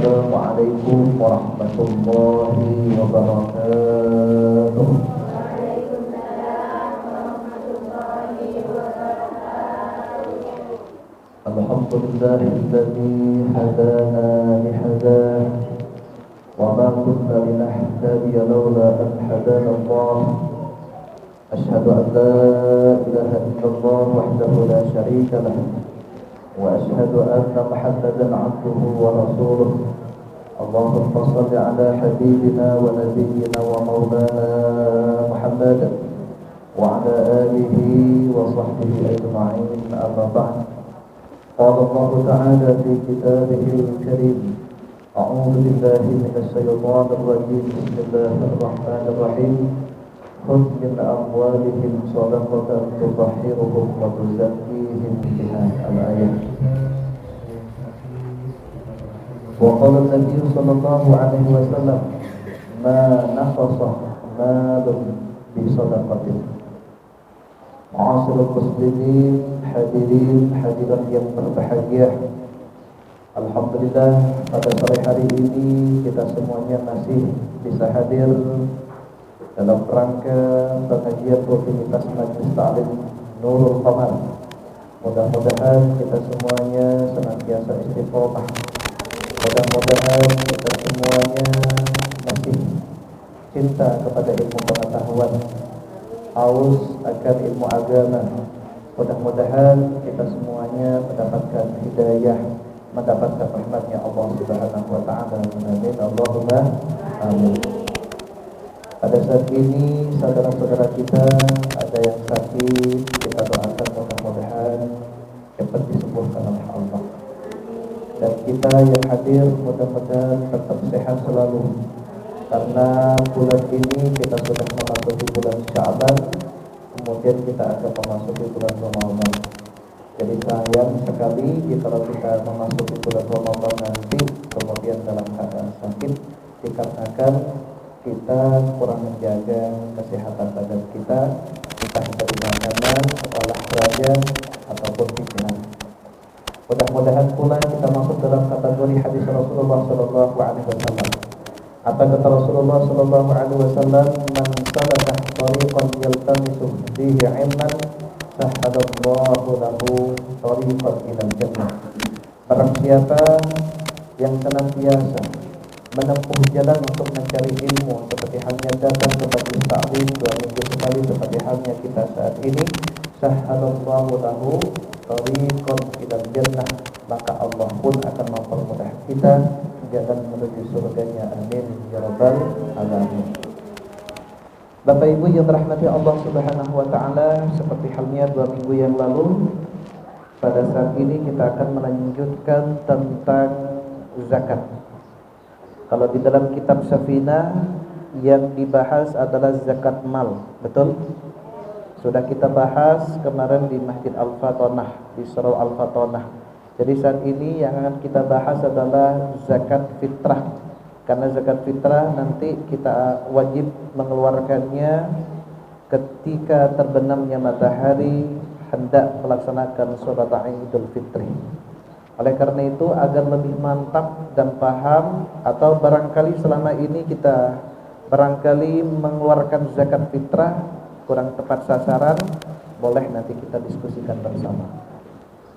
Assalamualaikum warahmatullahi wabarakatuh. Alhamdulillahilladzi hadana lihada wa ma kunna linahtadiya laula an hadana Allah. Asyhadu an la ilaha illallah wahdahu la syarika lah wa asyhadu anna Muhammadan 'abduhu wa rasuluh. Allahumma shalli ala habibina wa nabiyyina wa maulana Muhammad wa ala alihi wa sahbihi ajma'in. Amma ba'd. Qala Allah ta'ala fi kitabihil karim. A'udzu billahi minasy syaithanir rajim. Bismillahir rahim. Khudh min amwalihim shadaqatan tutahhiruhum wa tuzakkihim biha. Al-ayat. Wa qala an-nabiy sallallahu alaihi wasallam, ma naqasa malun bi shadaqatin. Ma'asyiral muslimin, hadirin hadirat yang berbahagia. Alhamdulillah pada sore hari ini kita semuanya masih bisa hadir dalam rangka pengajian rutinitas Majelis Ta'lim Nurul Qamar. Mudah-mudahan kita semuanya senantiasa istiqomah. Mudah-mudahan kita semuanya masih cinta kepada ilmu pengetahuan, haus akan ilmu agama. Mudah-mudahan kita semuanya mendapatkan hidayah, mendapatkan rahmatnya Allah Subhanahu wa ta'ala. Amin. Allahumma amin. Pada saat ini saudara-saudara kita ada yang sakit, kita doakan mudah-mudahan cepat disembuhkan oleh Allah. Dan kita yang hadir mudah-mudahan tetap sehat selalu. Karena bulan ini kita sudah memasuki bulan Sya'ban, kemudian kita akan memasuki bulan Ramadan. Jadi sayang sekali kalau kita memasuki bulan Ramadan nanti kemudian dalam keadaan sakit, dikarenakan kita kurang menjaga kesehatan badan kita, entah dari makanan, olahraga ataupun pikiran. Mudah-mudahan pula kita masuk dalam kategori hadis Rasulullah sallallahu alaihi wasallam. Apa kata Rasulullah sallallahu alaihi wasallam, man salaka tariqan yaltamisu fihi 'ilman sahhalallahu lahu tariqan ilal jannah. Barang siapa yang senantiasa menempuh jalan untuk mencari ilmu, seperti halnya datang ke Majelis Ta'lim 2 minggu sekali, seperti halnya kita saat ini, sahhalallahu lahu tariqan ilal jannah, maka Allah pun akan mempermudah kita jalan menuju surganya. Amin ya rabbal alamin. Bapak Ibu yang dirahmati Allah Subhanahu wa taala, seperti halnya 2 minggu yang lalu, pada saat ini kita akan melanjutkan tentang zakat. Kalau di dalam kitab Safinah yang dibahas adalah zakat mal, betul? Sudah kita bahas kemarin di Masjid Al-Fatonah, di Surau Al-Fatonah. Jadi saat ini yang akan kita bahas adalah zakat fitrah. Karena zakat fitrah nanti kita wajib mengeluarkannya ketika terbenamnya matahari hendak melaksanakan sholat Idul Fitri. Oleh karena itu, agar lebih mantap dan paham, atau barangkali selama ini kita barangkali mengeluarkan zakat fitrah kurang tepat sasaran, boleh nanti kita diskusikan bersama.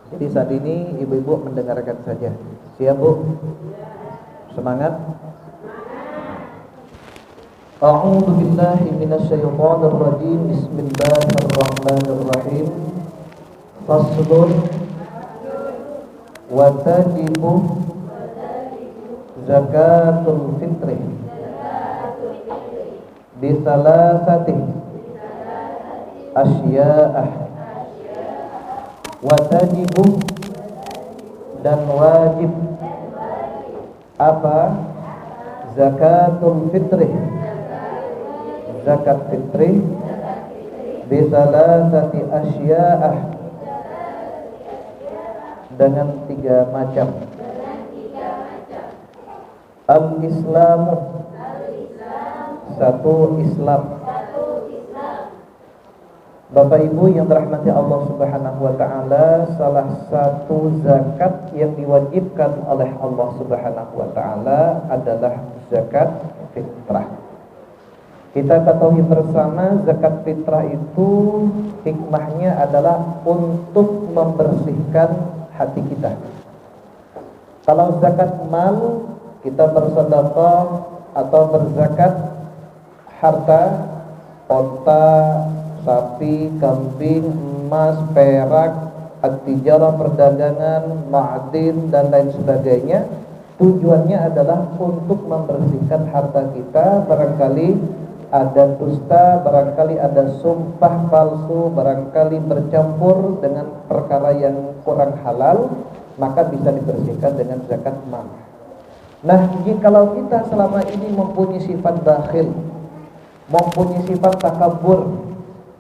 Jadi saat ini ibu-ibu mendengarkan saja. Siap Bu? Semangat. A'udzu billahi minasy syaithanir rajim. Bismillahirrahmanirrahim. Faslun wa tajibu zakatul fitri bi salasati asya'ah. Wa tajibu dan wajib apa? Zakatul fitri, zakat fitri bi salasati asya'ah, dengan 3 macam. Al-Islamu, satu Islam. Bapak Ibu yang dirahmati Allah Subhanahu wa taala, salah satu zakat yang diwajibkan oleh Allah Subhanahu wa taala adalah zakat fitrah. Kita ketahui bersama zakat fitrah itu hikmahnya adalah untuk membersihkan hati kita. Kalau zakat mal, kita bersedekah atau berzakat harta, onta, sapi, kambing, emas, perak, at-tijarah, perdagangan, ma'din dan lain sebagainya. Tujuannya adalah untuk membersihkan harta kita. Barangkali ada dusta, barangkali ada sumpah palsu, barangkali bercampur dengan perkara yang kurang halal, maka bisa dibersihkan dengan zakat mal. Nah, jikalau kita selama ini mempunyai sifat bakhil, mempunyai sifat takabur,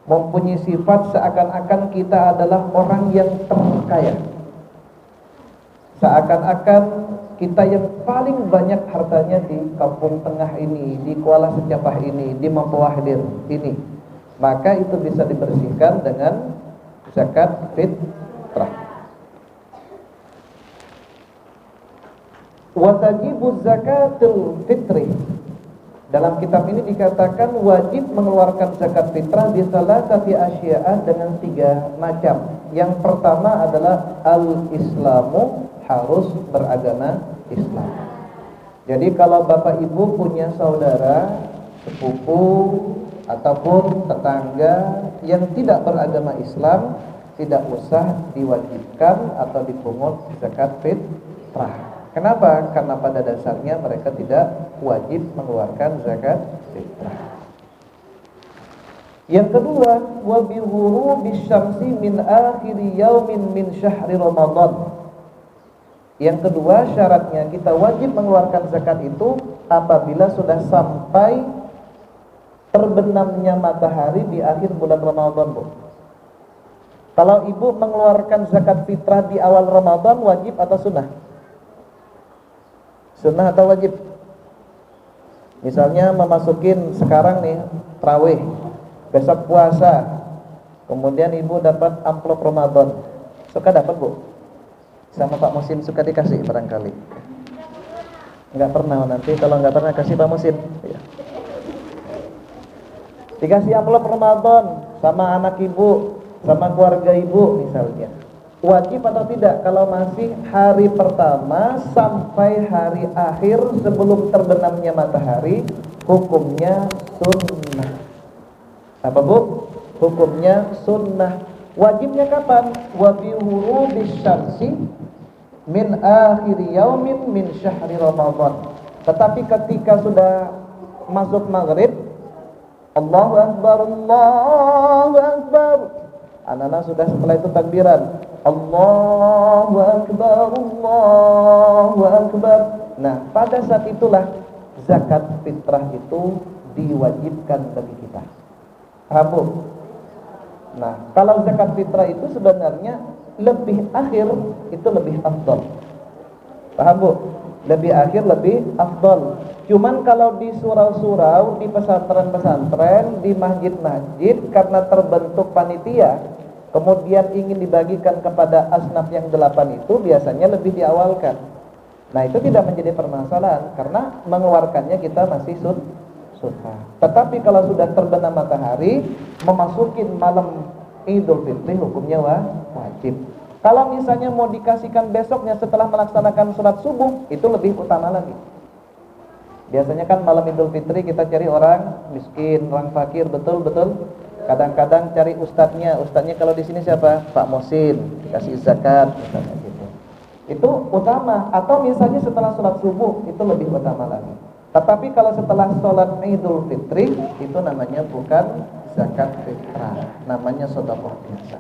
mempunyai sifat seakan-akan kita adalah orang yang terkaya, seakan-akan kita yang paling banyak hartanya di Kampung Tengah ini, di Kuala Secapah ini, di Mempawahdir ini, maka itu bisa dibersihkan dengan zakat fitrah. Wa tajibu zakatul fitri. Dalam kitab ini dikatakan wajib mengeluarkan zakat fitrah di salatati asya'a dengan 3 macam. Yang pertama adalah al-islamu, harus beragama Islam. Jadi kalau Bapak Ibu punya saudara, sepupu ataupun tetangga yang tidak beragama Islam, tidak usah diwajibkan atau dipungut zakat fitrah. Kenapa? Karena pada dasarnya mereka tidak wajib mengeluarkan zakat fitrah. Yang kedua, wa bi ghurubi syamsi min akhir yaumin min syahri Ramadan. Yang kedua, syaratnya kita wajib mengeluarkan zakat itu apabila sudah sampai terbenamnya matahari di akhir bulan Ramadan, Bu. Kalau ibu mengeluarkan zakat fitrah di awal Ramadan, wajib atau sunnah? Sunnah atau wajib? Misalnya memasukin sekarang nih tarawih, besok puasa, kemudian ibu dapat amplop Ramadan, suka dapat, Bu? Sama Pak Musin suka dikasih barangkali? Enggak pernah, nanti kalau enggak pernah kasih Pak Musin ya. Dikasih amplop Ramadan sama anak ibu, sama keluarga ibu misalnya, wajib atau tidak kalau masih hari pertama sampai hari akhir sebelum terbenamnya matahari? Hukumnya sunnah. Apa, Bu? Hukumnya sunnah. Wajibnya kapan? Wa bi ghurubis syamsi min akhir yaumin min syahri Ramadan. Tetapi ketika sudah masuk maghrib, Allahu Akbar, Allahu Akbar, anak-anak sudah setelah itu takbiran, Allahu Akbar, Allahu Akbar. Nah, pada saat itulah zakat fitrah itu diwajibkan bagi kita. Paham, Bu? Nah, kalau zakat fitrah itu sebenarnya lebih akhir itu lebih afdal. Paham, Bu? Lebih akhir lebih afdal. Cuman kalau di surau-surau, di pesantren-pesantren, di masjid-masjid, karena terbentuk panitia, kemudian ingin dibagikan kepada asnaf yang 8 itu, biasanya lebih diawalkan. Nah, itu tidak menjadi permasalahan karena mengeluarkannya kita masih sunnah. Tetapi kalau sudah terbenam matahari, memasukin malam Idul Fitri, hukumnya wajib. Kalau misalnya mau dikasihkan besoknya setelah melaksanakan sholat subuh, itu lebih utama lagi. Biasanya kan malam Idul Fitri kita cari orang miskin, orang fakir, betul-betul. Kadang-kadang cari ustadznya kalau di sini siapa? Pak Musin, dikasih zakat misalnya gitu. Itu utama. Atau misalnya setelah sholat subuh, itu lebih utama lagi. Tetapi kalau setelah sholat Idul Fitri, itu namanya bukan zakat fitrah, namanya sedekah biasa.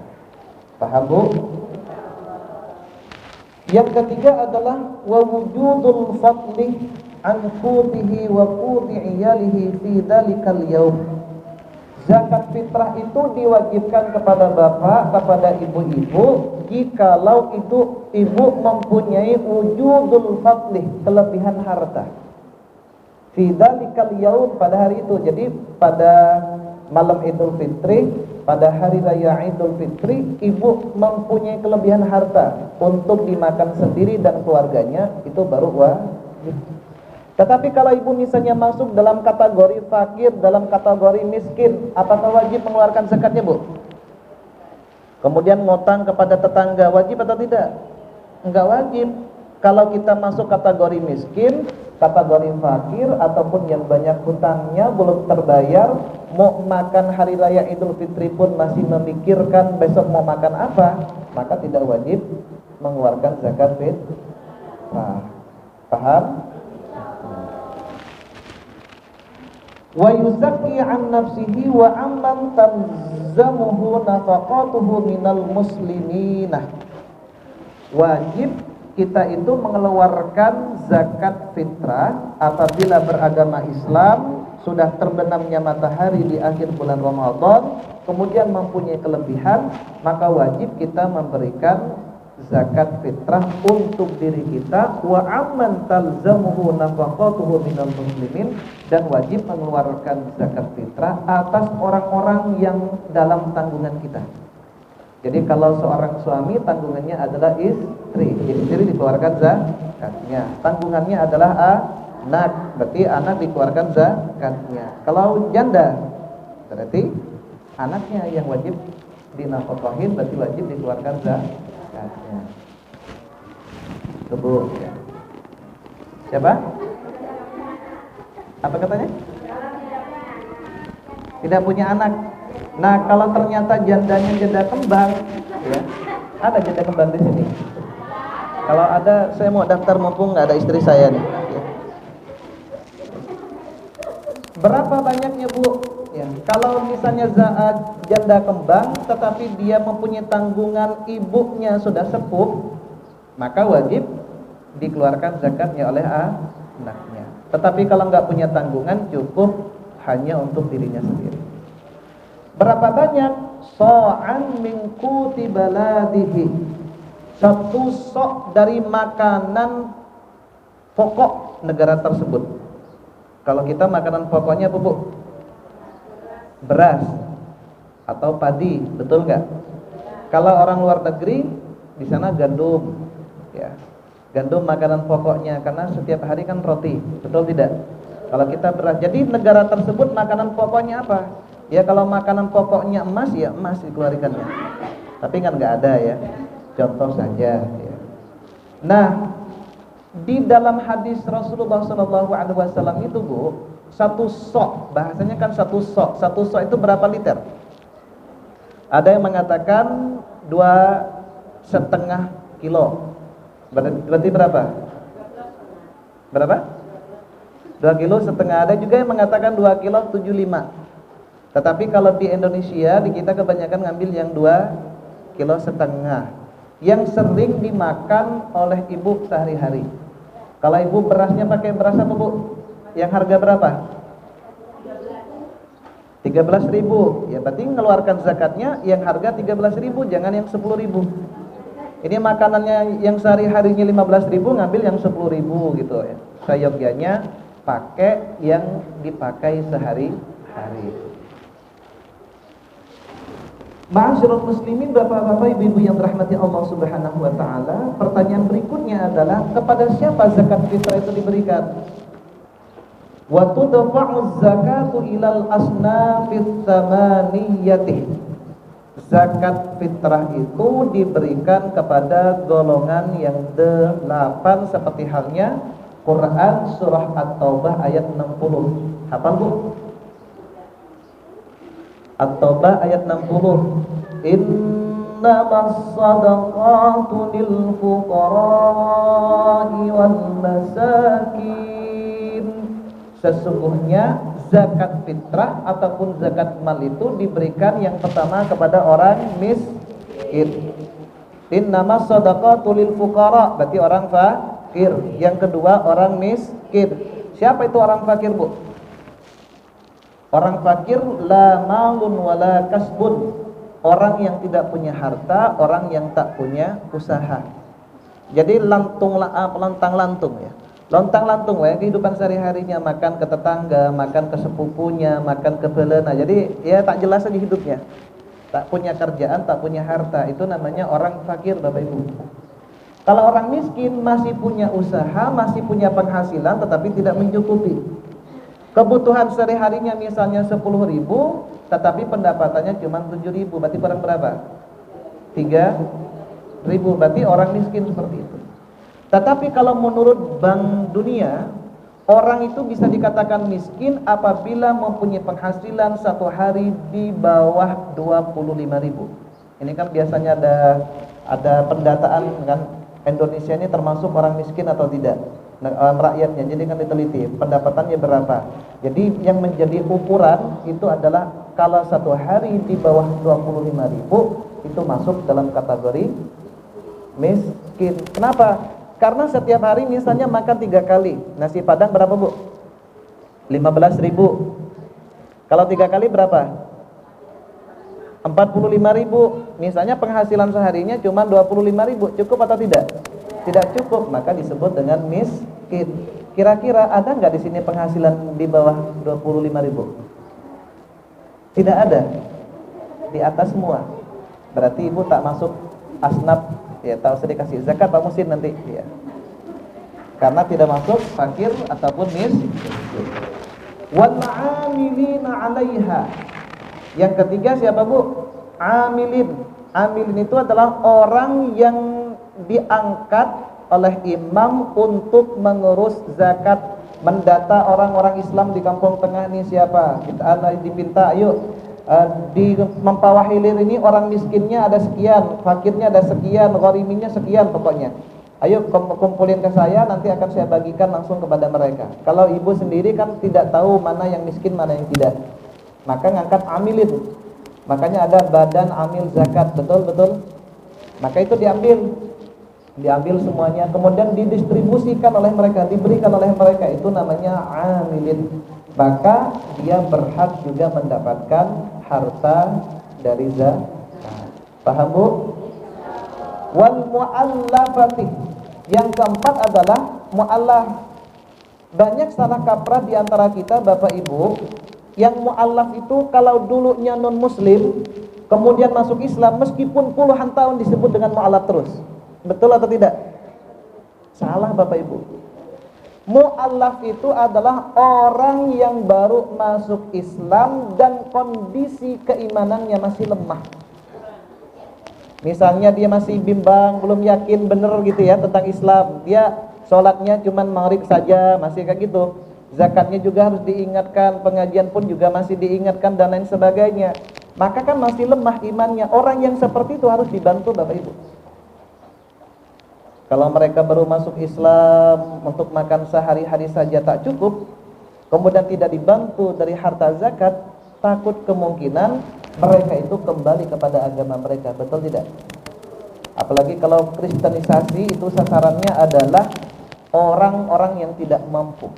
Paham, Bu? Yang ketiga adalah wa wujudul fadli an qutihi wa quti iyalihi fi dzalikal yaum. Zakat fitrah itu diwajibkan kepada bapak, kepada ibu-ibu, jikalau itu ibu mempunyai wujudul fadli, kelebihan harta. Fi dzalikal yaum, pada hari itu. Jadi pada malam Idul Fitri pada hari raya Idul Fitri ibu mempunyai kelebihan harta untuk dimakan sendiri dan keluarganya, itu baru wajib. Tetapi kalau ibu misalnya masuk dalam kategori fakir, dalam kategori miskin, apakah wajib mengeluarkan zakatnya, Bu? Kemudian ngutang kepada tetangga, wajib atau tidak? Enggak wajib. Kalau kita masuk kategori miskin, kategori fakir, ataupun yang banyak hutangnya belum terbayar, mau makan hari raya Idul Fitri pun masih memikirkan besok mau makan apa, maka tidak wajib mengeluarkan zakat fitrah. Paham? Wa yuzakki an nafsihi wa amman talzamuhu nafaqatuhu minal muslimina. Wajib kita itu mengeluarkan zakat fitrah apabila beragama Islam, sudah terbenamnya matahari di akhir bulan Ramadan, kemudian mempunyai kelebihan, maka wajib kita memberikan zakat fitrah untuk diri kita, wa amman talzamuhu nafaqatuhu minal muslimin, dan wajib mengeluarkan zakat fitrah atas orang-orang yang dalam tanggungan kita. Jadi kalau seorang suami tanggungannya adalah istri dikeluarkan zakatnya. Tanggungannya adalah anak, berarti anak dikeluarkan zakatnya. Kalau janda, berarti anaknya yang wajib dinafkahin, berarti wajib dikeluarkan zakatnya. Tubuh. Ya. Siapa? Apa katanya? Tidak punya anak. Nah, kalau ternyata jandanya janda kembang, ya, ada janda kembang di sini. Kalau ada, saya mau daftar mumpung nggak ada istri saya nih. Ya. Berapa banyaknya, Bu? Ya, kalau misalnya janda kembang, tetapi dia mempunyai tanggungan ibunya sudah sepuh, maka wajib dikeluarkan zakatnya oleh anaknya. Tetapi kalau nggak punya tanggungan, cukup hanya untuk dirinya sendiri. Berapa banyak? So'an min quti baladihi. Satu sok dari makanan pokok negara tersebut. Kalau kita makanan pokoknya apa, Bu? Beras atau padi, betul nggak? Kalau orang luar negeri, di sana gandum, ya. Gandum makanan pokoknya, karena setiap hari kan roti, betul tidak? Kalau kita beras, jadi negara tersebut makanan pokoknya apa? Ya kalau makanan pokoknya emas, ya emas dikeluarkannya. Tapi kan nggak ada ya. Contoh saja. Ya. Nah, di dalam hadis Rasulullah SAW itu, Bu, satu sok, bahasanya kan satu sok itu berapa liter? Ada yang mengatakan 2,5 kilo. Berarti berapa? Berapa? 2,5 kilo. Ada juga yang mengatakan 2,75 kilo. Tetapi kalau di Indonesia, di kita kebanyakan ngambil yang 2,5 kilo. Yang sering dimakan oleh ibu sehari-hari. Kalau ibu berasnya pakai beras apa, Bu? Yang harga berapa? 13.000. Ya berarti mengeluarkan zakatnya yang harga 13.000, jangan yang 10.000. Ini makanannya yang sehari-harinya 15.000, ngambil yang 10.000 gitu ya. Seyogyanya pakai yang dipakai sehari-hari. Ma'asyiral muslimin, bapak-bapak, ibu-ibu yang dirahmati Allah Subhanahu wa taala, pertanyaan berikutnya adalah kepada siapa zakat fitrah itu diberikan? Wa tudfa'u zakatu ilal asnafit tsamaniyati. Zakat fitrah itu diberikan kepada golongan yang 8 seperti halnya Quran surah At-Taubah ayat 60. Hafal, Bu? At-Taubah ayat 60. Innamas shadaqatu lil fuqara'i wal masakin. Sesungguhnya zakat fitrah ataupun zakat mal itu diberikan yang pertama kepada orang miskin. Innamas shadaqatu lil fuqara, berarti orang fakir. Yang kedua orang miskin. Siapa itu orang fakir, Bu? Orang fakir la malun wala kasbun, orang yang tidak punya harta, orang yang tak punya usaha. Jadi lontang-lantung ya. Lontang-lantung ya kehidupan sehari-harinya, makan ke tetangga, makan ke sepupunya, makan ke belena. Jadi ya tak jelas aja hidupnya. tak punya kerjaan, tak punya harta, itu namanya orang fakir, Bapak Ibu. Kalau orang miskin masih punya usaha, masih punya penghasilan, tetapi tidak mencukupi kebutuhan sehari-harinya, misalnya 10.000, tetapi pendapatannya cuma 7.000, berarti kurang berapa? 3.000, berarti orang miskin seperti itu. Tetapi kalau menurut Bank Dunia, orang itu bisa dikatakan miskin apabila mempunyai penghasilan satu hari di bawah 25.000. Ini kan biasanya ada pendataan kan, Indonesia ini termasuk orang miskin atau tidak, rakyatnya. Jadi kan diteliti pendapatannya berapa. Jadi yang menjadi ukuran itu adalah kalau satu hari di bawah 25.000 itu masuk dalam kategori miskin. Kenapa? Karena setiap hari misalnya makan 3 kali nasi padang berapa, Bu? 15.000. Kalau 3 kali berapa? 45.000. Misalnya penghasilan seharinya cuma 25.000, cukup atau tidak? Tidak cukup, maka disebut dengan miskin. Kira-kira ada nggak di sini penghasilan di bawah 25.000? Tidak ada. Di atas semua. Berarti ibu tak masuk asnaf, ya, tak usah dikasih zakat Pak Musin nanti, ya. Karena tidak masuk fakir ataupun miskin. Wal 'amilina 'alaiha. Yang ketiga siapa, Bu? Amilin. Amilin itu adalah orang yang diangkat oleh imam untuk mengurus zakat, mendata orang-orang Islam di kampung tengah ini siapa. Kita dipinta, ayo di Mempawah Hilir ini orang miskinnya ada sekian, fakirnya ada sekian, ghariminya sekian pokoknya. Ayo kumpulin ke saya, nanti akan saya bagikan langsung kepada mereka. Kalau ibu sendiri kan tidak tahu mana yang miskin, mana yang tidak. Maka ngangkat amilin. Makanya ada badan amil zakat, betul. Maka itu diambil semuanya, kemudian didistribusikan oleh mereka, diberikan oleh mereka, itu namanya amilin. Maka dia berhak juga mendapatkan harta dari zakat. Paham, Bu? Wal mu'allafati. Yang keempat adalah mu'allaf. Banyak salah kaprah di antara kita, Bapak Ibu. Yang mu'allaf itu kalau dulunya non muslim, kemudian masuk Islam, meskipun puluhan tahun disebut dengan mu'allaf terus. Betul atau tidak? Salah, Bapak Ibu. Mu'allaf itu adalah orang yang baru masuk Islam dan kondisi keimanannya masih lemah. Misalnya dia masih bimbang, belum yakin benar gitu ya tentang Islam. Dia sholatnya cuman maghrib saja, masih kayak gitu. Zakatnya juga harus diingatkan, pengajian pun juga masih diingatkan dan lain sebagainya. Maka kan masih lemah imannya. Orang yang seperti itu harus dibantu, Bapak Ibu. Kalau mereka baru masuk Islam, untuk makan sehari-hari saja tak cukup, kemudian tidak dibantu dari harta zakat, takut kemungkinan mereka itu kembali kepada agama mereka. Betul tidak? Apalagi kalau kristenisasi itu sasarannya adalah orang-orang yang tidak mampu.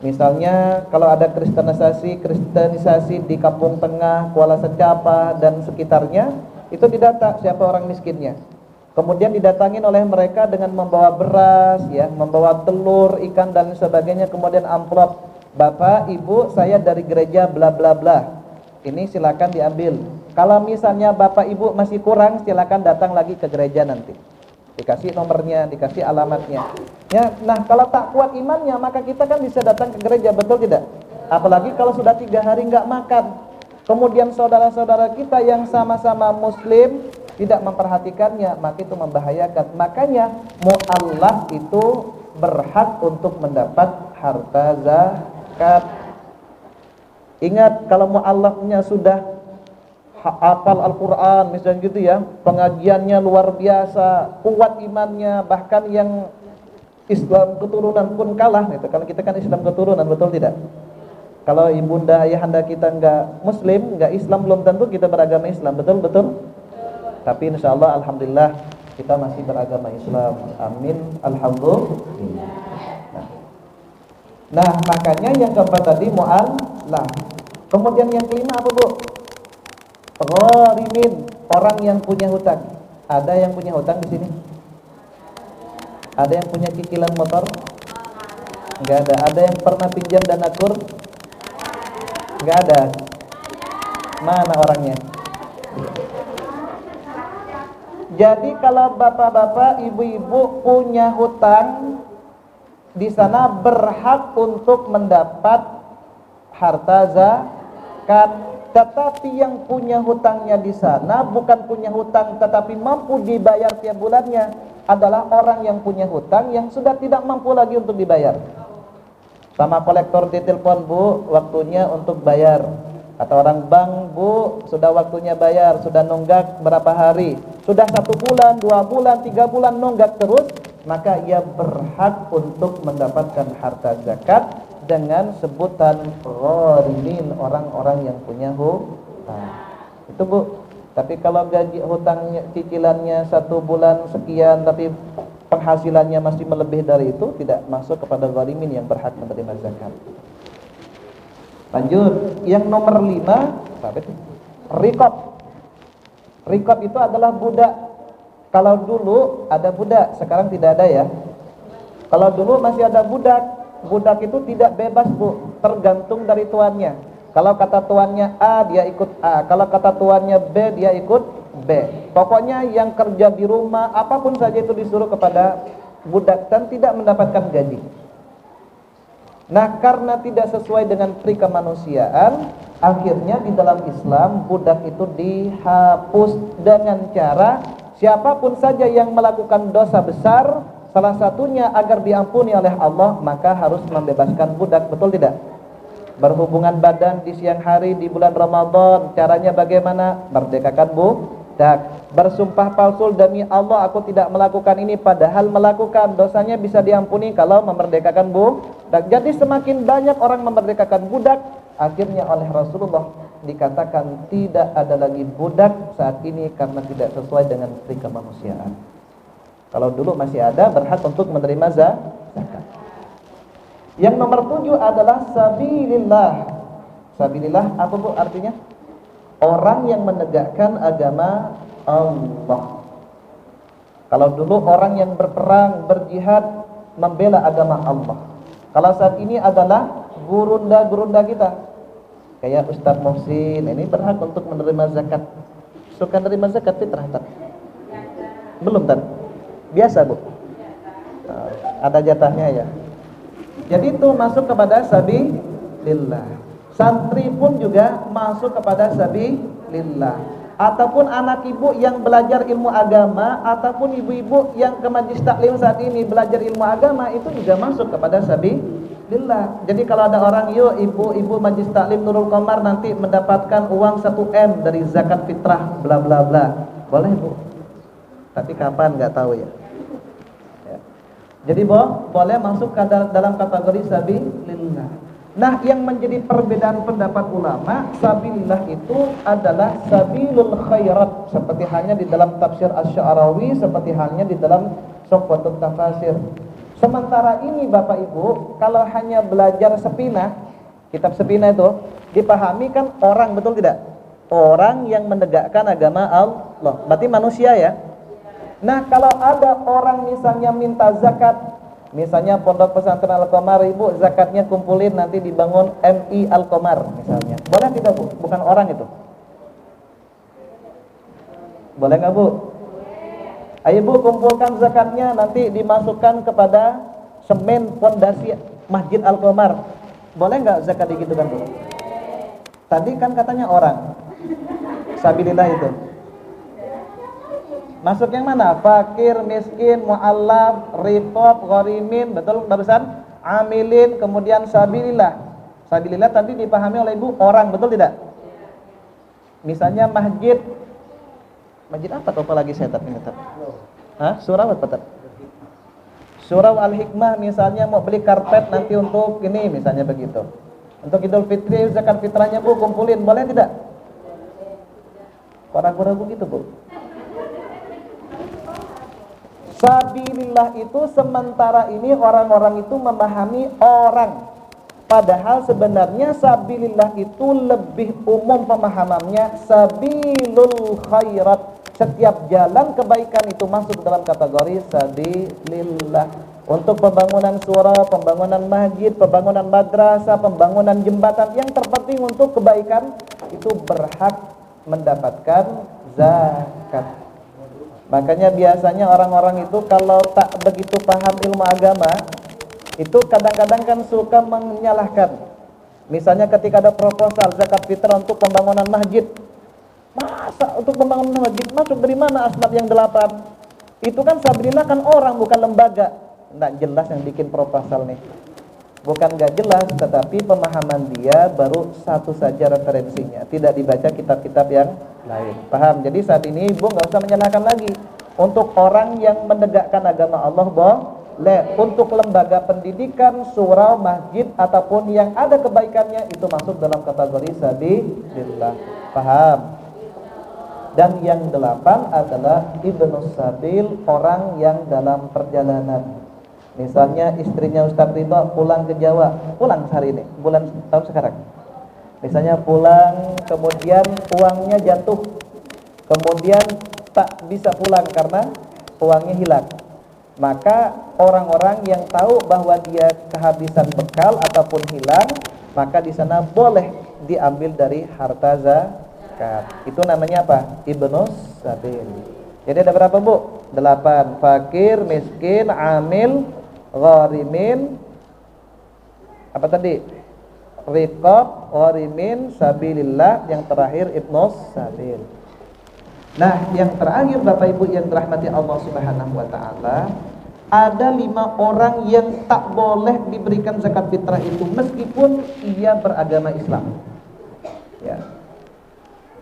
Misalnya kalau ada kristenisasi di Kampung Tengah, Kuala Secapa dan sekitarnya, itu didata siapa orang miskinnya. Kemudian didatangin oleh mereka dengan membawa beras, ya, membawa telur, ikan dan sebagainya, kemudian amplop. Bapak, Ibu, saya dari gereja bla bla bla. Ini silakan diambil. Kalau misalnya Bapak Ibu masih kurang, silakan datang lagi ke gereja nanti. Dikasih nomornya, dikasih alamatnya. Ya, nah kalau tak kuat imannya, maka kita kan bisa datang ke gereja, betul tidak? Apalagi kalau sudah 3 hari nggak makan. Kemudian saudara-saudara kita yang sama-sama muslim tidak memperhatikannya, maka itu membahayakan. Makanya mu'allaf itu berhak untuk mendapat harta zakat. Ingat, kalau mu'allafnya sudah hafal Al-Quran misalnya gitu ya, pengajiannya luar biasa, kuat imannya, bahkan yang Islam keturunan pun kalah gitu. Kalau kita kan Islam keturunan, betul tidak? Kalau ibunda ayahanda kita enggak muslim, enggak Islam, belum tentu kita beragama Islam, betul? Tapi insya Allah, alhamdulillah kita masih beragama Islam. Amin, alhamdulillah. Nah, makanya yang keempat tadi mu'allaf. Kemudian yang kelima apa, Bu? Gharimin, orang yang punya hutang. Ada yang punya hutang di sini? Ada yang punya cicilan motor? Enggak ada. Ada yang pernah pinjam dana kur? Enggak ada. Mana orangnya? Jadi kalau bapak-bapak, ibu-ibu punya hutang di sana berhak untuk mendapat harta zakat. Tetapi yang punya hutangnya di sana bukan punya hutang tetapi mampu dibayar tiap bulannya, adalah orang yang punya hutang yang sudah tidak mampu lagi untuk dibayar. Sama kolektor di telepon, Bu, waktunya untuk bayar. Kata orang bank, Bu, sudah waktunya bayar, sudah nunggak berapa hari, sudah 1 bulan, 2 bulan, 3 bulan nunggak terus, maka ia berhak untuk mendapatkan harta zakat dengan sebutan gharimin, orang-orang yang punya hutang. Itu, Bu. Tapi kalau gaji hutangnya cicilannya 1 bulan sekian tapi penghasilannya masih melebihi dari itu, tidak masuk kepada gharimin yang berhak menerima zakat. Lanjut, yang nomor 5, apa itu? Riqab. Riqab itu adalah budak. Kalau dulu ada budak, sekarang tidak ada ya. Kalau dulu masih ada budak, budak itu tidak bebas, Bu, tergantung dari tuannya. Kalau kata tuannya A, dia ikut A. Kalau kata tuannya B, dia ikut B. Pokoknya yang kerja di rumah, apapun saja itu disuruh kepada budak dan tidak mendapatkan gaji. Nah, karena tidak sesuai dengan pri kemanusiaan, akhirnya di dalam Islam budak itu dihapus dengan cara siapapun saja yang melakukan dosa besar, salah satunya agar diampuni oleh Allah, maka harus membebaskan budak. Betul tidak? Berhubungan badan di siang hari di bulan Ramadan, caranya bagaimana? Merdekakan budak. Bersumpah palsu, demi Allah aku tidak melakukan ini, padahal melakukan, dosanya bisa diampuni kalau memerdekakan budak. Jadi semakin banyak orang memerdekakan budak, akhirnya oleh Rasulullah dikatakan tidak ada lagi budak saat ini karena tidak sesuai dengan pri kemanusiaan. Kalau dulu masih ada, berhak untuk menerima zakat. Yang nomor 7 adalah sabilillah. Sabilillah apa, Bu, artinya? Orang yang menegakkan agama Allah. Kalau dulu orang yang berperang, berjihad, membela agama Allah. Kalau saat ini adalah gurunda-gurunda kita, kayak Ustadz Muhsin, ini berhak untuk menerima zakat. Suka menerima zakat fitrah, tak? Belum, tak? Biasa, Bu? Ada jatahnya ya. Jadi itu masuk kepada sabilillah. Santri pun juga masuk kepada sabilillah. Ataupun anak ibu yang belajar ilmu agama, ataupun ibu-ibu yang ke majlis taklim saat ini belajar ilmu agama, itu juga masuk kepada sabilillah. Jadi kalau ada orang, yuk ibu-ibu majlis taklim Nurul Qamar nanti mendapatkan uang 1 M dari zakat fitrah bla bla bla, boleh, Bu. Tapi kapan nggak tahu ya. Jadi boleh masuk ke dalam kategori sabilillah. Nah, yang menjadi perbedaan pendapat ulama, sabilillah itu adalah sabilul khairat, seperti halnya di dalam tafsir Asy-Sya'rawi, seperti halnya di dalam Sofwatut Tafasir. Sementara ini Bapak Ibu, kalau hanya belajar sepinah, kitab sepinah itu dipahami kan orang, betul tidak? Orang yang menegakkan agama Allah, berarti manusia ya. Nah, kalau ada orang misalnya minta zakat, misalnya Pondok Pesantren Al-Qamar, Ibu, zakatnya kumpulin nanti dibangun MI Al-Qamar misalnya. Boleh tidak, Bu? Bukan orang itu. Boleh nggak, Bu? Ayo, Bu, kumpulkan zakatnya nanti dimasukkan kepada semen pondasi Masjid Al-Qamar. Boleh nggak zakat gitu kan, Bu? Tadi kan katanya orang. Sabilillah itu. Masuk yang mana? Fakir, miskin, mu'allaf, riqab, gharimin, betul barusan? Amilin, kemudian sabilillah. Sabilillah tadi dipahami oleh Ibu orang, betul tidak? Misalnya masjid apa tuh, apa lagi saya tak ingat? Hah? Surah apa tak? Surah Al-Hikmah misalnya mau beli karpet nanti untuk ini misalnya begitu. Untuk Idul Fitri zakat fitrahnya, Bu, kumpulin, boleh tidak? Kok ragu-ragu gitu, Bu? Sabilillah itu sementara ini orang-orang itu memahami orang, padahal sebenarnya sabilillah itu lebih umum pemahamannya, sabilul khairat. Setiap jalan kebaikan itu masuk dalam kategori sabilillah. Untuk pembangunan surau, pembangunan masjid, pembangunan madrasah, pembangunan jembatan, yang terpenting untuk kebaikan itu berhak mendapatkan zakat. Makanya biasanya orang-orang itu kalau tak begitu paham ilmu agama, itu kadang-kadang kan suka menyalahkan. Misalnya ketika ada proposal zakat fitrah untuk pembangunan masjid, masa untuk pembangunan masjid masuk dari mana asbab yang 8? Itu kan Sabrina kan orang bukan lembaga. Nggak jelas yang bikin proposal nih. Bukan nggak jelas, tetapi pemahaman dia baru satu saja referensinya, tidak dibaca kitab-kitab yang lain. Paham? Jadi saat ini ibu nggak usah menyalahkan lagi. Untuk orang yang menegakkan agama Allah boleh. Untuk lembaga pendidikan, surau, masjid ataupun yang ada kebaikannya itu masuk dalam kategori sabilillah. Paham? Dan yang 8 adalah ibnus sabil, orang yang dalam perjalanan. Misalnya istrinya Ustaz Ridho pulang ke Jawa, pulang sehari ini, tahun sekarang. Misalnya pulang, kemudian uangnya jatuh, kemudian tak bisa pulang karena uangnya hilang. Maka orang-orang yang tahu bahwa dia kehabisan bekal ataupun hilang, maka di sana boleh diambil dari harta zakat. Itu namanya apa? Ibnus sabil. Jadi ada berapa, Bu? 8. Fakir, miskin, amil, gharimin, apa tadi? Riqab, gharimin, sabilillah, yang terakhir ibnus sabil. Nah, yang terakhir Bapak Ibu yang dirahmati Allah Subhanahu wa taala, ada 5 orang yang tak boleh diberikan zakat fitrah itu meskipun ia beragama Islam. Ya.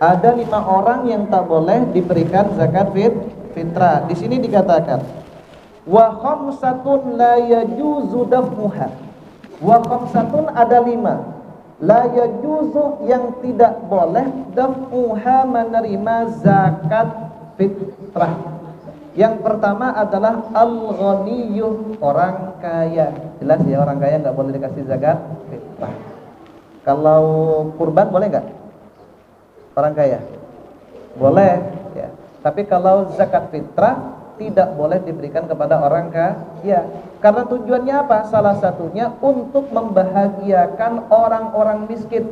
Ada 5 orang yang tak boleh diberikan zakat fitrah. Di sini dikatakan wa khamsatun la yajuzu dafmuha. Wa khamsatun ada 5 la yajuzu yang tidak boleh dafmuha menerima zakat fitrah. Yang pertama adalah al-ghaniyyu, orang kaya. Jelas ya, orang kaya nggak boleh dikasih zakat fitrah. Kalau kurban boleh nggak? Orang kaya boleh ya. Tapi kalau zakat fitrah tidak boleh diberikan kepada orang kaya. Karena tujuannya apa? Salah satunya untuk membahagiakan orang-orang miskin.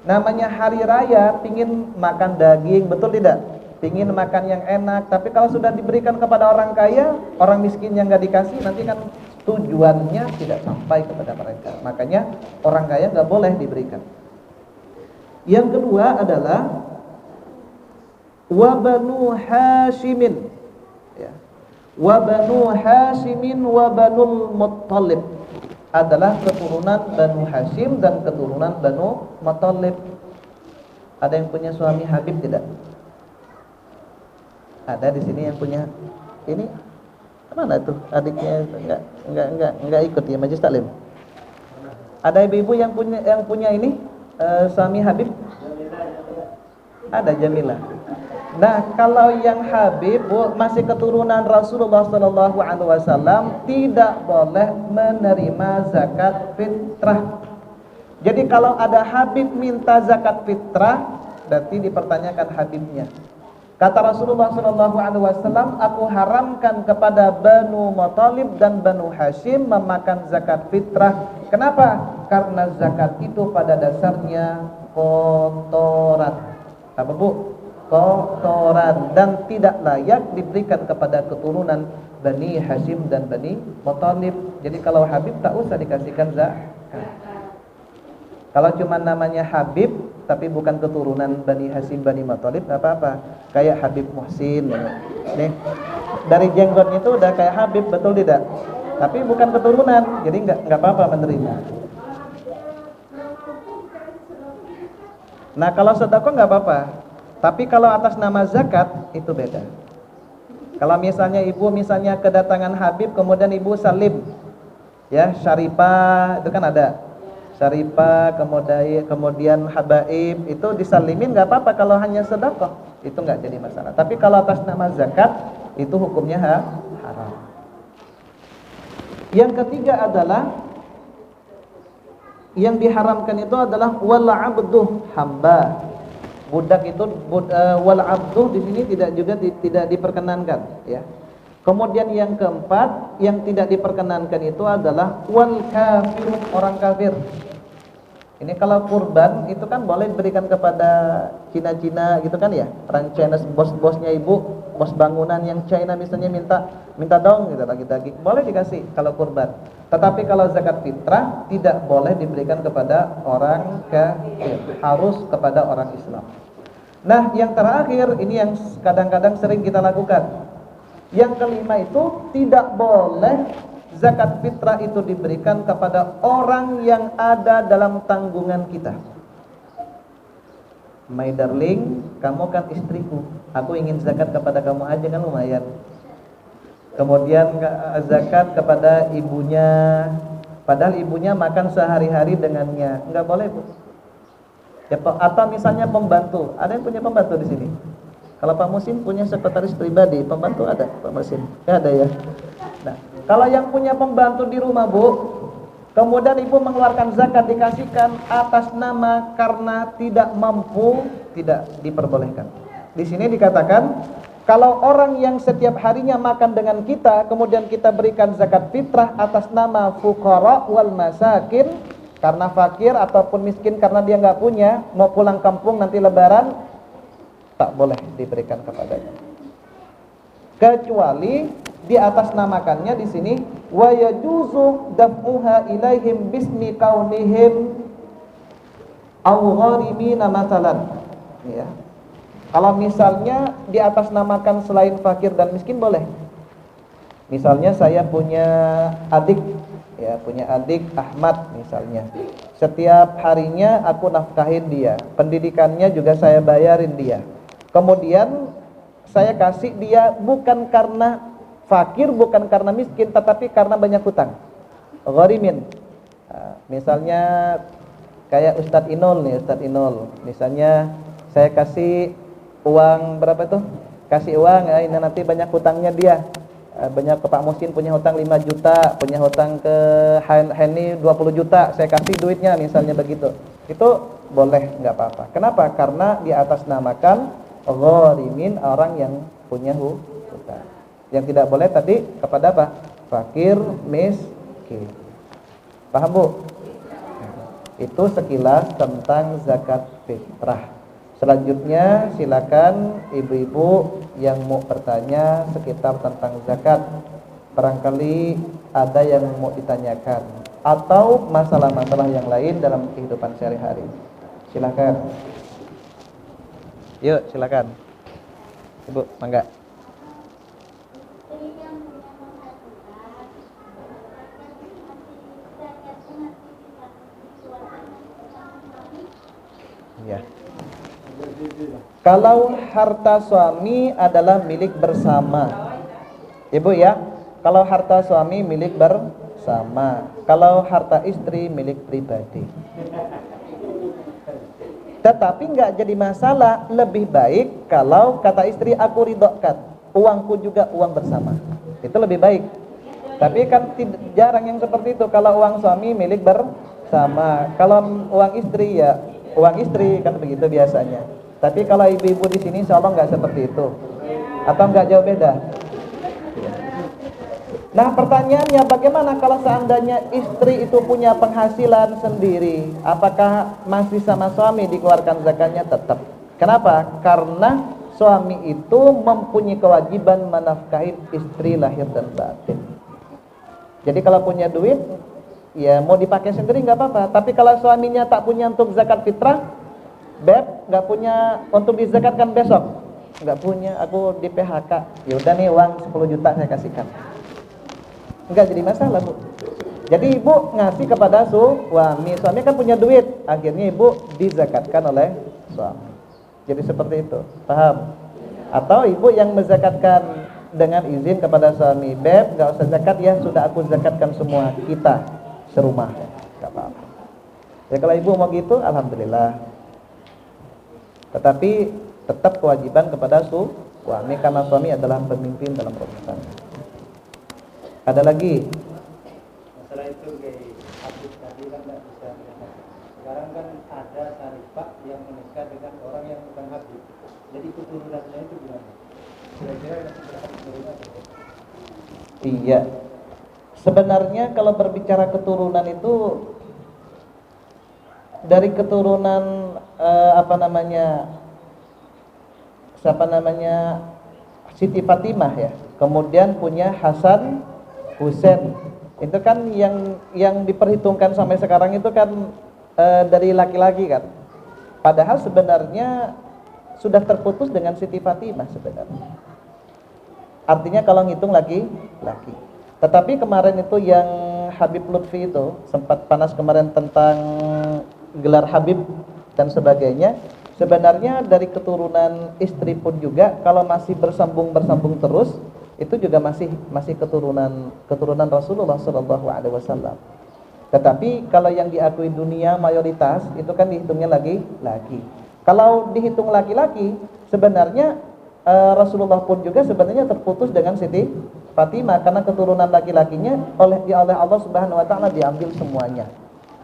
Namanya hari raya, pingin makan daging, betul tidak? Pingin makan yang enak. Tapi kalau sudah diberikan kepada orang kaya, orang miskin yang nggak dikasih, nanti kan tujuannya tidak sampai kepada mereka. Makanya orang kaya nggak boleh diberikan. Yang kedua adalah wa banu Hashimin. Wa banu Hashimin wa banul Muttalib, adalah keturunan Banu Hashim dan keturunan Banu Muttalib. Ada yang punya suami Habib tidak? Ada di sini yang punya ini? Mana tuh adiknya? Enggak ikut ya majelis taklim. Ada ibu-ibu yang punya ini suami Habib? Ada Jamilah. Nah, kalau yang Habib, Bu, masih keturunan Rasulullah SAW, tidak boleh menerima zakat fitrah. Jadi kalau ada Habib minta zakat fitrah, berarti dipertanyakan Habibnya. Kata Rasulullah SAW, aku haramkan kepada Banu Muttalib dan Banu Hashim memakan zakat fitrah. Kenapa? Karena zakat itu pada dasarnya kotoran. Apa, Bu? Kotoran, dan tidak layak diberikan kepada keturunan Bani Hashim dan Bani Muttalib. Jadi kalau Habib tak usah dikasihkan zakat. Kalau cuma namanya Habib tapi bukan keturunan Bani Hashim Bani Muttalib, tak apa-apa. Kayak Habib Muhsin nih, dari jenggotnya itu udah kayak Habib, betul tidak? Tapi bukan keturunan, jadi nggak apa-apa menerima. Nah, kalau sedekah nggak apa-apa. Tapi kalau atas nama zakat itu beda. Kalau misalnya ibu kedatangan Habib kemudian ibu salim, ya Syarifah itu kan ada Syarifah, kemudian Habaib, itu disalimin nggak apa-apa kalau hanya sedekah, itu nggak jadi masalah. Tapi kalau atas nama zakat itu hukumnya haram. Yang ketiga adalah yang diharamkan itu adalah wal abduh, hamba. Budak itu wal abduh di sini tidak diperkenankan, ya. Kemudian yang keempat yang tidak diperkenankan itu adalah wal kafir, orang kafir. Ini kalau kurban itu kan boleh diberikan kepada Cina-Cina gitu kan ya. Orang China, bos-bosnya ibu, bos bangunan yang China misalnya minta dong gitu daging-daging. Boleh dikasih kalau kurban. Tetapi kalau zakat fitrah tidak boleh diberikan kepada orang kafir, harus kepada orang Islam. Nah, yang terakhir ini yang kadang-kadang sering kita lakukan. Yang kelima itu tidak boleh zakat fitrah itu diberikan kepada orang yang ada dalam tanggungan kita. My darling, kamu kan istriku, aku ingin zakat kepada kamu aja kan lumayan. Kemudian zakat kepada ibunya, padahal ibunya makan sehari-hari dengannya, enggak boleh, Bu. Ya, atau misalnya pembantu, ada yang punya pembantu di sini? Kalau Pak Musim punya sekretaris pribadi, pembantu ada, Pak Musim? Ya ada ya. Nah, kalau yang punya pembantu di rumah, Bu, kemudian ibu mengeluarkan zakat dikasihkan atas nama karena tidak mampu, tidak diperbolehkan. Di sini dikatakan kalau orang yang setiap harinya makan dengan kita, kemudian kita berikan zakat fitrah atas nama fuqara wal masakin, karena fakir ataupun miskin karena dia nggak punya, mau pulang kampung nanti lebaran, tak boleh diberikan kepadanya. Kecuali di atas namakannya di sini wa yajuzu daf'uha ilaihim bismi kaunihim aw gharimina matalan. Ya. Kalau misalnya di atas namakan selain fakir dan miskin boleh. Misalnya saya punya adik, ya, punya adik Ahmad misalnya. Setiap harinya aku nafkahin dia, pendidikannya juga saya bayarin dia. Kemudian saya kasih dia bukan karena fakir, bukan karena miskin, tetapi karena banyak hutang. Gharimin. Misalnya kayak Ustadz Inul nih, Ustadz Inul. Misalnya saya kasih uang berapa tuh? Kasih uang, ya, ini nanti banyak hutangnya dia. Banyak ke Pak Musin punya hutang 5 juta, punya hutang ke Henny 20 juta, saya kasih duitnya misalnya begitu. Itu boleh, nggak apa-apa. Kenapa? Karena di atas namakan gharimin, orang yang punya hutang. Yang tidak boleh tadi kepada apa? Fakir, miskin. Paham, Bu? Itu sekilas tentang zakat fitrah. Selanjutnya silakan ibu-ibu yang mau bertanya sekitar tentang zakat. Barangkali ada yang mau ditanyakan atau masalah-masalah yang lain dalam kehidupan sehari-hari. Silakan. Yuk, silakan. Ibu, mangga. Ya. Kalau harta suami adalah milik bersama, Ibu ya. Kalau harta suami milik bersama, kalau harta istri milik pribadi. Tetapi enggak jadi masalah, lebih baik kalau kata istri aku ridhokan, uangku juga uang bersama. Itu lebih baik. Tapi kan jarang yang seperti itu. Kalau uang suami milik bersama, kalau uang istri ya uang istri, kan begitu biasanya. Tapi kalau ibu-ibu di sini insyaallah enggak seperti itu. Atau enggak jauh beda. Nah, pertanyaannya bagaimana kalau seandainya istri itu punya penghasilan sendiri, apakah masih sama suami dikeluarkan zakatnya? Tetap. Kenapa? Karena suami itu mempunyai kewajiban menafkahi istri lahir dan batin. Jadi kalau punya duit, ya mau dipakai sendiri nggak apa-apa. Tapi kalau suaminya tak punya untuk zakat fitrah, beb, nggak punya untuk dizakatkan besok, nggak punya, aku di PHK, ya udah nih uang 10 juta saya kasihkan. Enggak jadi masalah, Bu. Jadi ibu ngasih kepada suami kan punya duit, akhirnya ibu dizakatkan oleh suami. Jadi seperti itu, paham? Atau ibu yang menzakatkan dengan izin kepada suami, beb, nggak usah zakat ya, sudah aku zakatkan semua kita serumah, nggak apa-apa. Ya kalau ibu mau gitu, alhamdulillah. Tetapi tetap kewajiban kepada suami karena suami adalah pemimpin dalam rumah tangga. Ada lagi? Masalah itu kayak habis tadi kan nggak bisa melihat. Sekarang kan ada syarifah yang menikah dengan orang yang bukan habib. Jadi keturunannya itu gimana? Kira-kira keturunan itu? Iya. Sebenarnya kalau berbicara keturunan itu dari keturunan Siti Fatimah ya, kemudian punya Hasan, Husain. Itu kan yang diperhitungkan sampai sekarang itu kan dari laki-laki kan. Padahal sebenarnya sudah terputus dengan Siti Fatimah sebenarnya. Artinya kalau ngitung laki-laki. Tetapi kemarin itu yang Habib Lutfi itu sempat panas kemarin tentang gelar Habib dan sebagainya. Sebenarnya dari keturunan istri pun juga kalau masih bersambung terus itu juga masih keturunan Rasulullah Shallallahu Alaihi Wasallam. Tetapi kalau yang diakui dunia mayoritas itu kan dihitungnya laki-laki. Kalau dihitung laki-laki sebenarnya Rasulullah pun juga sebenarnya terputus dengan Siti Fatimah karena keturunan laki-lakinya oleh Allah Subhanahu wa taala diambil semuanya.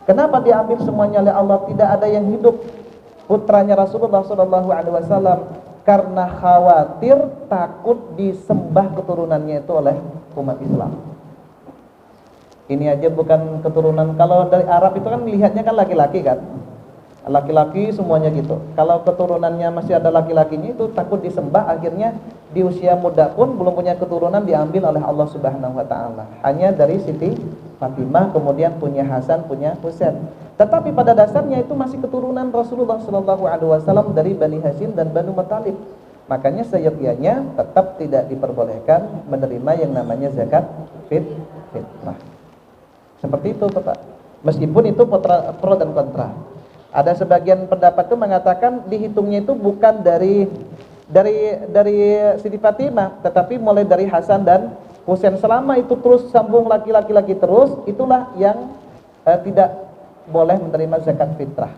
Kenapa diambil semuanya oleh Allah? Tidak ada yang hidup putranya Rasulullah sallallahu alaihi wasallam karena khawatir takut disembah keturunannya itu oleh umat Islam. Ini aja bukan keturunan, kalau dari Arab itu kan melihatnya kan laki-laki kan. Laki-laki semuanya gitu. Kalau keturunannya masih ada laki-lakinya itu takut disembah, akhirnya di usia muda pun belum punya keturunan diambil oleh Allah Subhanahu wa taala. Hanya dari Siti Fatimah, kemudian punya Hasan, punya Husain. Tetapi pada dasarnya itu masih keturunan Rasulullah sallallahu alaihi wasallam dari Bani Hashim dan Banu Muthalib. Makanya seyogyanya tetap tidak diperbolehkan menerima yang namanya zakat fitrah. Seperti itu, Bapak. Meskipun itu pro dan kontra. Ada sebagian pendapat itu mengatakan dihitungnya itu bukan dari Siti Fatimah, tetapi mulai dari Hasan dan Husain. Selama itu terus sambung laki-laki terus, itulah yang tidak boleh menerima zakat fitrah.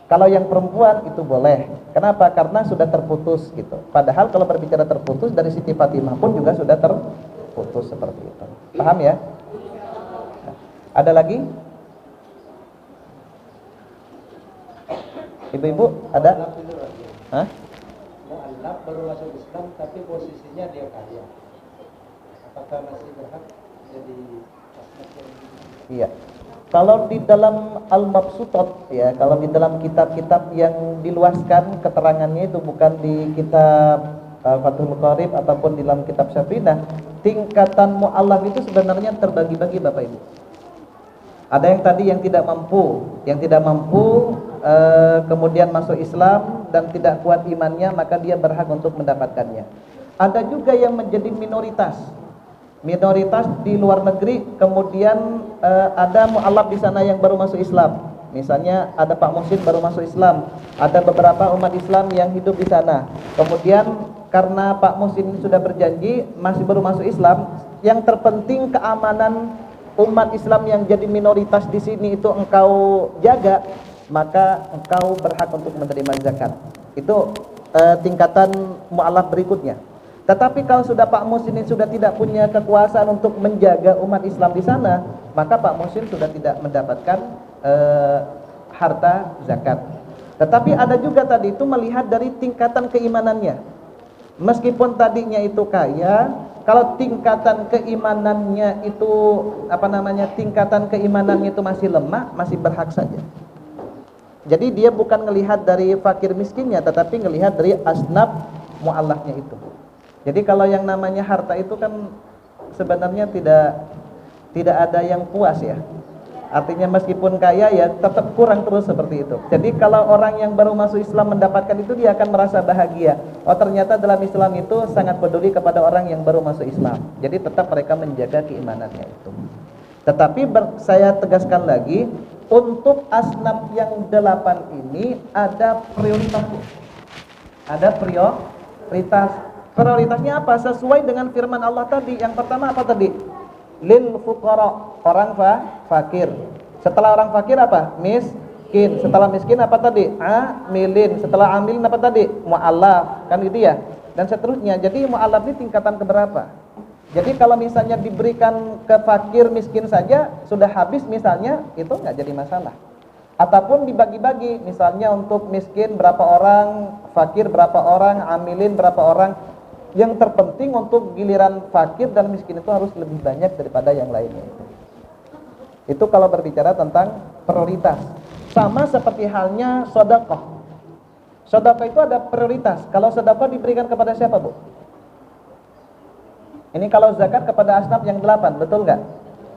Kalau yang perempuan itu boleh. Kenapa? Karena sudah terputus gitu. Padahal kalau berbicara terputus dari Siti Fatimah pun juga sudah terputus seperti itu. Paham ya? Ada lagi? Ibu-ibu ada? Hah? Mu'allaf baru masuk Islam tapi posisinya dia kaya. Apakah masih berhak jadi asnaf? Iya. Kalau di dalam Al-Mabsutat ya, kalau di dalam kitab-kitab yang diluaskan keterangannya itu bukan di kitab Fathul Qarib ataupun di dalam kitab Syafi'inah, tingkatan mu'allaf itu sebenarnya terbagi-bagi Bapak Ibu. Ada yang tadi yang tidak mampu kemudian masuk Islam dan tidak kuat imannya, maka dia berhak untuk mendapatkannya. Ada juga yang menjadi minoritas di luar negeri, kemudian ada mu'allaf di sana yang baru masuk Islam. Misalnya ada Pak Muhsin baru masuk Islam, ada beberapa umat Islam yang hidup di sana. Kemudian karena Pak Muhsin sudah berjanji masih baru masuk Islam, yang terpenting keamanan umat Islam yang jadi minoritas di sini itu engkau jaga, maka engkau berhak untuk menerima zakat. Itu tingkatan mu'allaf berikutnya. Tetapi kalau sudah Pak Muhsin sudah tidak punya kekuasaan untuk menjaga umat Islam di sana, maka Pak Muhsin sudah tidak mendapatkan harta zakat. Tetapi ada juga tadi itu melihat dari tingkatan keimanannya. Meskipun tadinya itu kaya, kalau tingkatan keimanannya itu tingkatan keimanannya itu masih lemah, masih berhak saja. Jadi dia bukan melihat dari fakir miskinnya, tetapi melihat dari asnaf mu'allafnya itu. Jadi kalau yang namanya harta itu kan sebenarnya tidak ada yang puas ya. Artinya meskipun kaya ya tetap kurang terus seperti itu. Jadi kalau orang yang baru masuk Islam mendapatkan itu, dia akan merasa bahagia. Oh ternyata dalam Islam itu sangat peduli kepada orang yang baru masuk Islam. Jadi tetap mereka menjaga keimanannya itu. Tetapi saya tegaskan lagi, untuk asnaf yang 8 ini ada prioritas. Ada prioritas. Prioritasnya apa? Sesuai dengan firman Allah tadi. Yang pertama apa tadi? Lil fuqara, orang fakir. Setelah orang fakir apa? Miskin. Setelah miskin apa tadi? Amilin. Setelah amilin apa tadi? Mu'allaf. Kan gitu ya. Dan seterusnya. Jadi mu'allaf ini tingkatan keberapa? Jadi kalau misalnya diberikan ke fakir miskin saja sudah habis misalnya, itu nggak jadi masalah. Ataupun dibagi-bagi, misalnya untuk miskin berapa orang, fakir berapa orang, amilin berapa orang. Yang terpenting untuk giliran fakir dan miskin itu harus lebih banyak daripada yang lainnya. Itu kalau berbicara tentang prioritas. Sama seperti halnya sedekah. Sedekah itu ada prioritas. Kalau sedekah diberikan kepada siapa, Bu? Ini kalau zakat kepada asnaf yang 8, betul nggak?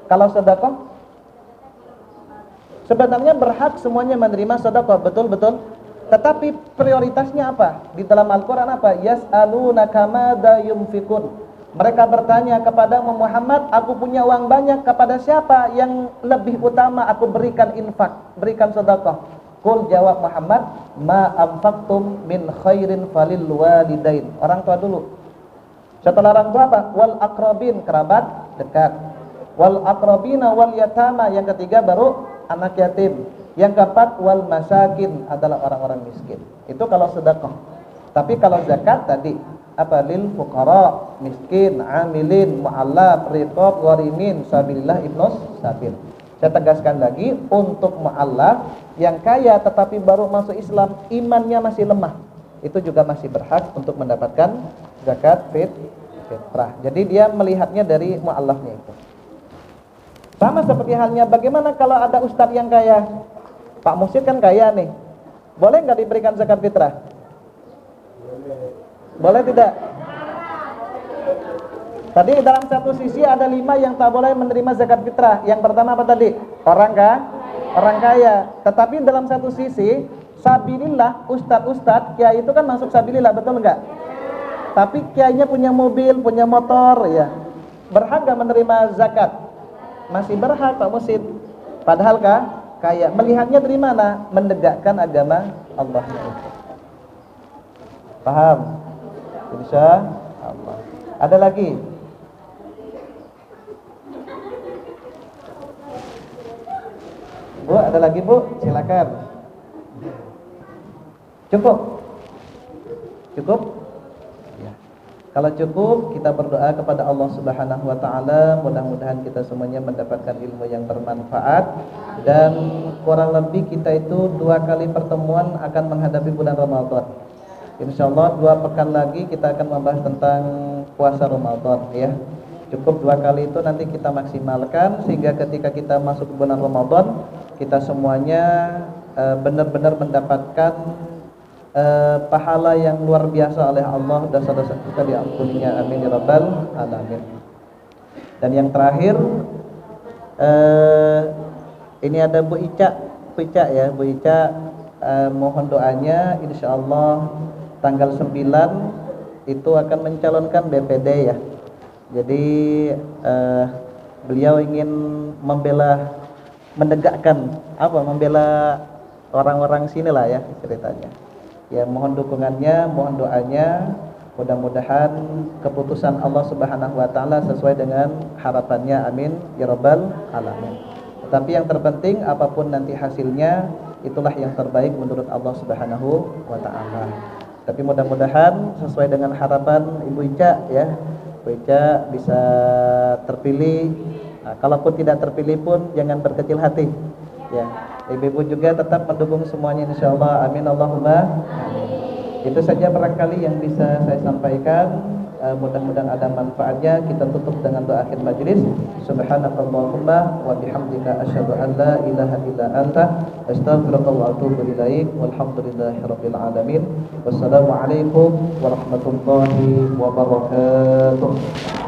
Kalau sedekah sebenarnya berhak semuanya menerima sedekah, betul-betul. Tetapi prioritasnya apa? Di dalam Al-Qur'an apa? Yas'alunaka madza yunfikun. Mereka bertanya kepada Muhammad, aku punya uang banyak, kepada siapa yang lebih utama aku berikan infak, berikan sedekah? Qul, jawab Muhammad, ma anfaqtum min khairin falil walidain. Orang tua dulu. Setelah orang tua apa? Wal aqrabin, kerabat dekat. Wal aqrabina wal yatama, yang ketiga baru anak yatim. Yang keempat wal masakin, adalah orang-orang miskin. Itu kalau sedekah. Tapi kalau zakat tadi apa? Lil fuqara, miskin, amilin, mu'allaf, riqab, gharimin, sabilillah, ibnus sabil. Saya tegaskan lagi, untuk mu'allaf yang kaya tetapi baru masuk Islam, imannya masih lemah, itu juga masih berhak untuk mendapatkan zakat fitrah. Jadi dia melihatnya dari mu'allafnya itu. Sama seperti halnya, bagaimana kalau ada ustadz yang kaya? Pak Musid kan kaya nih, boleh nggak diberikan zakat fitrah? Boleh tidak? Tadi dalam satu sisi ada 5 yang tak boleh menerima zakat fitrah. Yang pertama apa tadi? Orang kaya. Tetapi dalam satu sisi, sabilillah, ustadz kiai itu kan masuk sabilillah, betul enggak? Tapi kiainya punya mobil, punya motor, ya. Berhak enggak menerima zakat? Masih berhak, Pak Musid. Padahal kaya. Melihatnya dari mana? Menegakkan agama Allah. Paham? Insya Allah. Ada lagi? Bu, ada lagi, Bu? Silakan. Cukup? Cukup? Ya. Kalau cukup, kita berdoa kepada Allah Subhanahu wa taala, mudah-mudahan kita semuanya mendapatkan ilmu yang bermanfaat, dan kurang lebih kita itu 2 kali pertemuan akan menghadapi bulan Ramadan. Insyaallah 2 pekan lagi kita akan membahas tentang puasa Ramadan, ya. Cukup 2 kali itu nanti kita maksimalkan sehingga ketika kita masuk ke bulan Ramadan, kita semuanya benar-benar mendapatkan pahala yang luar biasa oleh Allah, dosa-dosa kita diampuninya, amin ya rabbal alamin. Dan yang terakhir, ini ada Bu Ica ya, Bu Ica, mohon doanya, insyaallah tanggal 9 itu akan mencalonkan BPD ya. Jadi beliau ingin membela orang-orang sini lah ya ceritanya. Ya, mohon dukungannya, mohon doanya, mudah-mudahan keputusan Allah Subhanahu wa taala sesuai dengan harapannya, amin ya rabbal alamin. Tapi yang terpenting apapun nanti hasilnya, itulah yang terbaik menurut Allah Subhanahu wa taala. Tapi mudah-mudahan sesuai dengan harapan Ibu Ica ya, Bu Ica bisa terpilih. Nah, kalaupun tidak terpilih pun jangan berkecil hati. Ya, Ibu juga tetap mendukung semuanya insyaallah. Amin Allahumma. Itu saja barangkali yang bisa saya sampaikan. Mudah-mudahan ada manfaatnya. Kita tutup dengan doa akhir majelis. Subhanakallahumma wa bihamdika asyhadu an la ilaha illa anta astaghfiruka wa atubu ilaik. Walhamdulillahirabbil alamin. Wassalamualaikum warahmatullahi wabarakatuh.